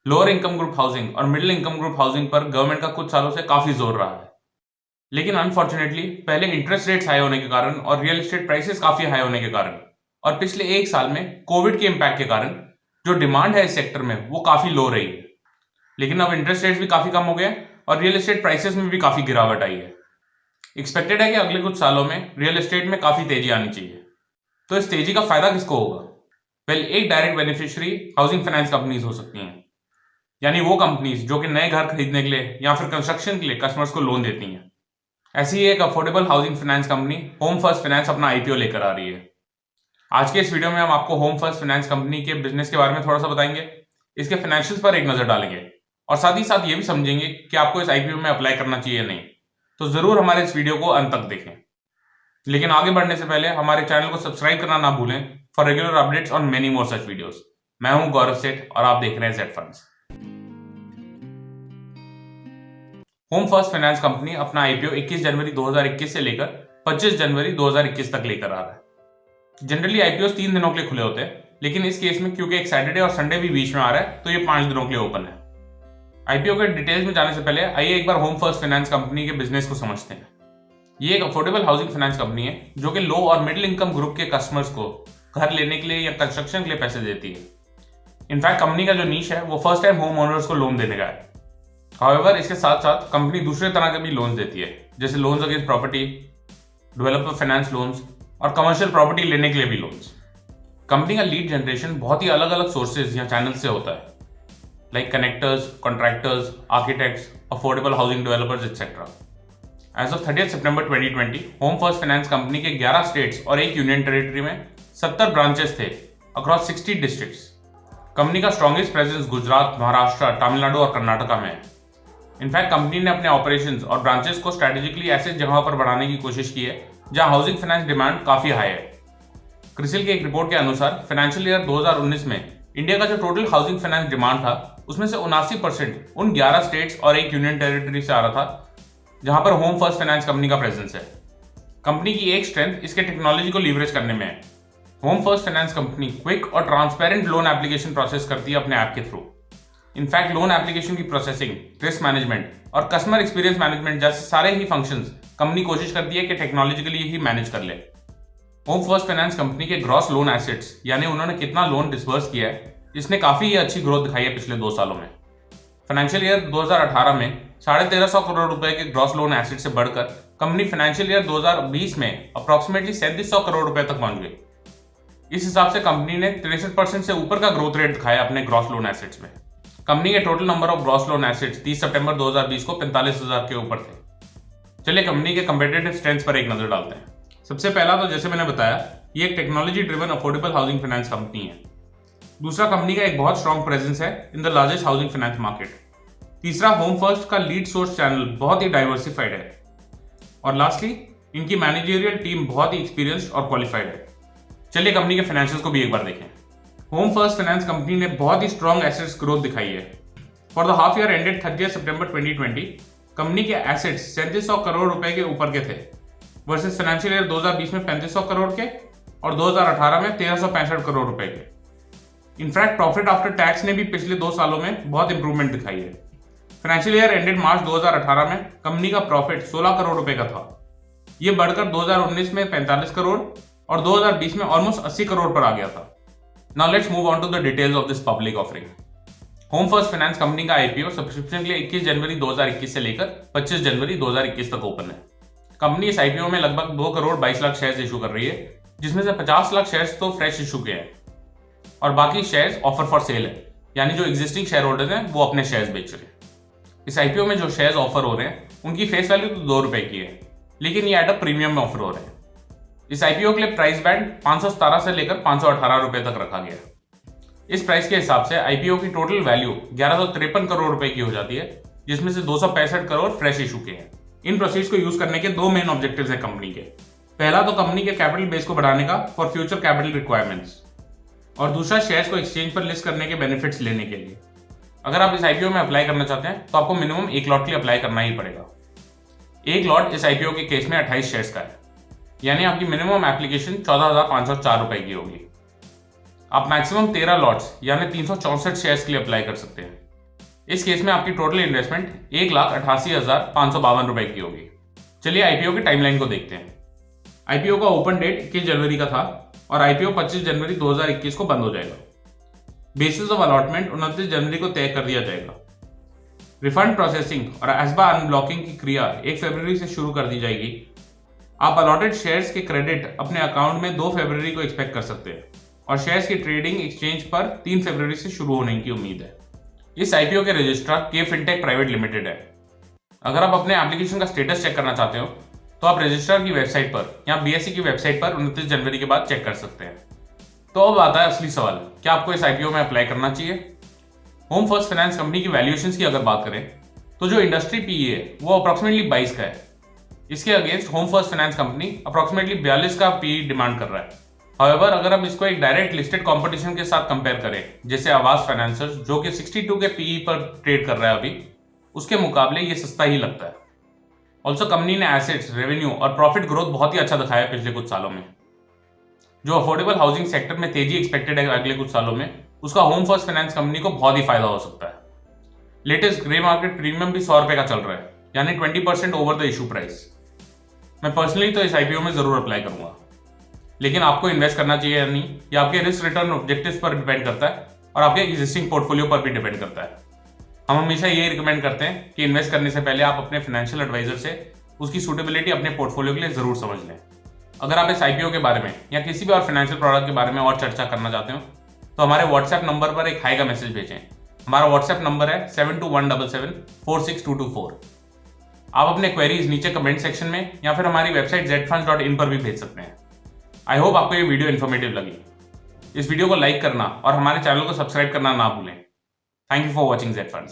Lower income group housing और middle income group housing पर government का कुछ सालों से काफी जोर रहा है, लेकिन अनफॉर्चुनेटली पहले इंटरेस्ट रेट्स हाई होने के कारण और रियल एस्टेट प्राइसेस काफी हाई होने के कारण और पिछले एक साल में कोविड के इम्पैक्ट के कारण जो डिमांड है इस सेक्टर में वो काफी लो रही है। लेकिन अब इंटरेस्ट रेट्स भी काफी कम हो गए और रियल एस्टेट प्राइसेस में भी काफी गिरावट आई है। एक्सपेक्टेड है कि अगले कुछ सालों में रियल एस्टेट में काफी तेजी आनी चाहिए। तो इस तेजी का फायदा किसको होगा? वेल, एक direct beneficiary housing finance companies हो सकती हैं, यानी वो कंपनीज जो कि नए घर खरीदने के लिए या फिर कंस्ट्रक्शन के लिए कस्टमर्स को लोन देती हैं। ऐसी ही एक affordable housing finance company home First finance अपना आईपीओ लेकर आ रही है। आज के इस वीडियो में हम आपको होम फर्स्ट फाइनेंस कंपनी के बिजनेस के बारे में थोड़ा सा बताएंगे, इसके फाइनेंशियल्स पर एक नजर डालेंगे और साथ ही साथ ये भी समझेंगे कि आपको इस आईपीओ में अप्लाई करना चाहिए या नहीं। तो जरूर हमारे इस वीडियो को अंत तक देखें। लेकिन आगे बढ़ने से पहले हमारे चैनल को सब्सक्राइब करना ना भूलें for regular updates on many more such videos. मैं हूं गौरव सेठ और आप देख रहे हैं Z funds. Home First Finance company अपना आईपीओ 21 जनवरी 2021 से लेकर 25 जनवरी 2021 तक लेकर आ रहा है। जनरली आईपीओ 3 दिनों के लिए खुले होते हैं, लेकिन इस केस में क्योंकि एक सैटरडे और संडे भी बीच में आ रहा है तो ये 5 दिनों के लिए ओपन है। आईपीओ के डिटेल्स में जाने से पहले आइए एक बार होम फर्स्ट फाइनेंस कंपनी के बिजनेस को समझते हैं। ये एक अफोर्डेबल हाउसिंग फाइनेंस कंपनी है जो कि लो और मिडिल इनकम ग्रुप के कस्टमर्स को घर लेने के लिए या कंस्ट्रक्शन के लिए पैसे देती है। इनफैक्ट कंपनी का जो नीश है वो फर्स्ट टाइम होम ओनर्स को लोन देने का है। हाउएवर, इसके साथ साथ कंपनी दूसरे तरह के भी लोन्स देती है, जैसे loans against property, developer finance loans और कमर्शियल प्रॉपर्टी लेने के लिए भी लोन्स। कंपनी का लीड जनरेशन बहुत ही अलग अलग सोर्सेज या चैनल से होता है, like connectors, contractors, architects, affordable housing developers etcetera. As of 30 सितंबर 2020 होम फर्स्ट फाइनेंस कंपनी के 11 स्टेट्स और एक यूनियन टेरिटरी में 70 ब्रांचेस थे अक्रॉस 60 डिस्ट्रिक्ट्स। कंपनी का स्ट्रॉन्गेस्ट प्रेजेंस गुजरात, महाराष्ट्र, तमिलनाडु और कर्नाटका में है। इनफैक्ट कंपनी ने अपने ऑपरेशंस और ब्रांचेस को स्ट्रेटेजिकली ऐसे जगहों पर बढ़ाने की कोशिश की है जहां हाउसिंग फाइनेंस डिमांड काफी हाई है। क्रिसिल की एक रिपोर्ट के अनुसार फाइनेंशियल ईयर 2019 में इंडिया का जो टोटल हाउसिंग फाइनेंस डिमांड था उसमें से 79% उन 11 स्टेट्स और एक यूनियन टेरिटरी से आ रहा था जहां पर होम फर्स्ट फाइनेंस कंपनी का प्रेजेंस है। कंपनी की एक स्ट्रेंथ इसके टेक्नोलॉजी को लीवरेज करने में है। Home First Finance company quick और ट्रांसपेरेंट लोन एप्लीकेशन प्रोसेस करती है अपने ऐप के थ्रू। इनफैक्ट लोन एप्लीकेशन की प्रोसेसिंग, रिस्क मैनेजमेंट और कस्टमर एक्सपीरियंस मैनेजमेंट जैसे सारे ही फंक्शंस कंपनी कोशिश करती है कि टेक्नोलॉजिकली ही मैनेज कर ले। होम फर्स्ट फाइनेंस कंपनी के ग्रॉस लोन एसेट्स, यानी उन्होंने कितना लोन डिसबर्स किया है, इसने काफी अच्छी ग्रोथ दिखाई है पिछले 2 सालों में। फाइनेंशियल ईयर 2018 में 1350 करोड़ रुपए के ग्रॉस लोन एसेट से बढ़कर कंपनी फाइनेंशियल ईयर 2020 में अप्रोक्सीमेटली 3700 करोड़ रुपए तक पहुंच गई। इस हिसाब से कंपनी ने 63% से ऊपर का ग्रोथ रेट दिखाया अपने ग्रॉस लोन एसेट्स में। कंपनी के total number of gross loan assets 30 सितंबर 2020 को 45,000 के ऊपर थे। चलिए कंपनी के कंपेटिटिव स्ट्रेंथ्स पर एक नजर डालते हैं। सबसे पहला तो जैसे मैंने बताया, ये एक technology driven affordable housing finance company है। दूसरा, कंपनी का एक बहुत स्ट्रॉन्ग प्रेजेंस है in the largest housing finance market. तीसरा, होम फर्स्ट का लीड सोर्स चैनल बहुत ही डाइवर्सिफाइड है। और लास्टली, इनकी मैनेजरियल टीम बहुत ही एक्सपीरियंस्ड और क्वालिफाइड है। चलिए कंपनी के फाइनेंशियल्स को भी एक बार देखें। होम फर्स्ट फाइनेंस कंपनी ने बहुत ही स्ट्रॉन्ग एसेट्स ग्रोथ दिखाई है। For the half year ended 30 सितंबर 2020 कंपनी के एसेट्स 3700 करोड़ रुपए के ऊपर के थे वर्सेस फाइनेंशियल ईयर 2020 में 3500 करोड़ के और 2018 में 1365 करोड़ रुपए के। इनफैक्ट प्रॉफिट आफ्टर टैक्स ने भी पिछले 2 सालों में बहुत इंप्रूवमेंट दिखाई है। फाइनेंशियल ईयर एंडेड मार्च 2018 में कंपनी का प्रॉफिट 16 करोड़ रुपए का था। यह बढ़कर 2019 में 45 करोड़ और 2020 में ऑलमोस्ट 80 करोड़ पर आ गया था। Now let's move on to the details of this public offering. Home First Finance Company का आईपीओ सब्सक्रिप्शन के लिए 21 जनवरी 2021 से लेकर 25 जनवरी 2021 तक ओपन है। कंपनी इस आईपीओ में लगभग 2 करोड़ 22 लाख शेयर्स इशू कर रही है, जिसमें से 50 लाख शेयर्स तो फ्रेश इशू के हैं और बाकी शेयर्स ऑफर फॉर सेल है, यानी जो एग्जिस्टिंग शेयर होल्डर्स हैं वो अपने शेयर्स बेच रहे हैं। इस आईपीओ में जो शेयर्स ऑफर हो रहे हैं उनकी फेस वैल्यू तो 2 रुपए की है, लेकिन ये एट अ प्रीमियम में ऑफर हो रहे हैं। इस आईपीओ के लिए प्राइस बैंड 517 से लेकर 518 रुपए तक रखा गया। इस प्राइस के हिसाब से आईपीओ की टोटल वैल्यू 1153 करोड़ रुपए की हो जाती है, जिसमें से 265 करोड़ फ्रेश इशू के हैं। इन प्रोसीड्स को यूज करने के 2 मेन ऑब्जेक्टिव्स है कंपनी के। पहला तो कंपनी के कैपिटल बेस को बढ़ाने का फॉर फ्यूचर कैपिटल रिक्वायरमेंट्स, और दूसरा शेयर्स को एक्सचेंज पर लिस्ट करने के बेनिफिट्स लेने के लिए। अगर आप इस आईपीओ में अप्लाई करना चाहते हैं तो आपको मिनिमम 1 लॉट के लिए अप्लाई करना ही पड़ेगा। 1 लॉट इस आईपीओ के केस में 28 शेयर्स का है, यानी आपकी मिनिमम एप्लीकेशन 14,504 रुपए की होगी। आप मैक्सिमम 13 लॉट्स यानी 364 शेयर्स के लिए अप्लाई कर सकते हैं। इस केस में आपकी टोटल इन्वेस्टमेंट 1,88,552 रुपए की होगी। चलिए आईपीओ की टाइमलाइन को देखते हैं। आईपीओ का ओपन डेट 21 जनवरी का था और आईपीओ 25 जनवरी 2021 को बंद हो जाएगा। बेसिस ऑफ अलॉटमेंट 29 जनवरी को तय कर दिया जाएगा। रिफंड प्रोसेसिंग और एस्बा अनब्लॉकिंग की क्रिया 1 फरवरी से शुरू कर दी जाएगी। आप अलॉटेड शेयर्स के क्रेडिट अपने अकाउंट में 2 फरवरी को एक्सपेक्ट कर सकते हैं और शेयर्स की ट्रेडिंग एक्सचेंज पर 3 फरवरी से शुरू होने की उम्मीद है। इस आईपीओ के registrar K fintech private limited है। अगर आप अपने एप्लीकेशन का स्टेटस चेक करना चाहते हो तो आप रजिस्ट्रार की वेबसाइट पर या बीएसई की वेबसाइट पर 29 जनवरी के बाद चेक कर सकते हैं। तो अब आता है असली सवाल, क्या आपको इस आईपीओ में अप्लाई करना चाहिए? होम फर्स्ट फाइनेंस कंपनी की वैल्यूएशंस की अगर बात करें तो जो इंडस्ट्री पीई है वो अप्रॉक्सीमेटली 22 का है। इसके against whom First Finance company approximately 42 का पीई डिमांड कर रहा है। हाउएवर अगर हम इसको एक डायरेक्ट लिस्टेड कंपटीशन के साथ कंपेयर करें, जैसे आवास फाइनेंसर्स जो कि 62 के पीई पर ट्रेड कर रहा है अभी, उसके मुकाबले ये सस्ता ही लगता है। ऑल्सो कंपनी ने एसेट्स, रेवेन्यू और प्रॉफिट ग्रोथ बहुत ही अच्छा दिखाया है पिछले कुछ सालों में। जो अफोर्डेबल हाउसिंग सेक्टर में तेजी एक्सपेक्टेड है अगले कुछ सालों में, उसका होम फर्स्ट फाइनेंस कंपनी को बहुत ही फायदा हो सकता है। लेटेस्ट ग्रे मार्केट प्रीमियम भी 100 रुपए का चल रहा है, यानी 20% ओवर द इशू प्राइस। मैं पर्सनली तो इस आईपीओ में जरूर अप्लाई करूंगा, लेकिन आपको इन्वेस्ट करना चाहिए या नहीं, ये आपके रिस्क रिटर्न ऑब्जेक्टिव्स पर डिपेंड करता है और आपके एग्जिस्टिंग पोर्टफोलियो पर भी डिपेंड करता है। हम हमेशा ये रिकमेंड करते हैं कि इन्वेस्ट करने से पहले आप अपने फाइनेंशियल एडवाइजर से उसकी सूटेबिलिटी अपने पोर्टफोलियो के लिए जरूर समझ लें। अगर आप इस आईपीओ के बारे में या किसी भी और फाइनेंशियल प्रोडक्ट के बारे में और चर्चा करना चाहते हो तो हमारे व्हाट्सएप नंबर पर एक हाई का मैसेज भेजें। हमारा व्हाट्सएप नंबर है 7217746224। आप अपने क्वेरीज नीचे कमेंट सेक्शन में या फिर हमारी वेबसाइट zfunds.in पर भी भेज सकते हैं। आई होप आपको ये वीडियो इन्फॉर्मेटिव लगी। इस वीडियो को लाइक करना और हमारे चैनल को सब्सक्राइब करना ना भूलें। Thank you for watching Z Funds।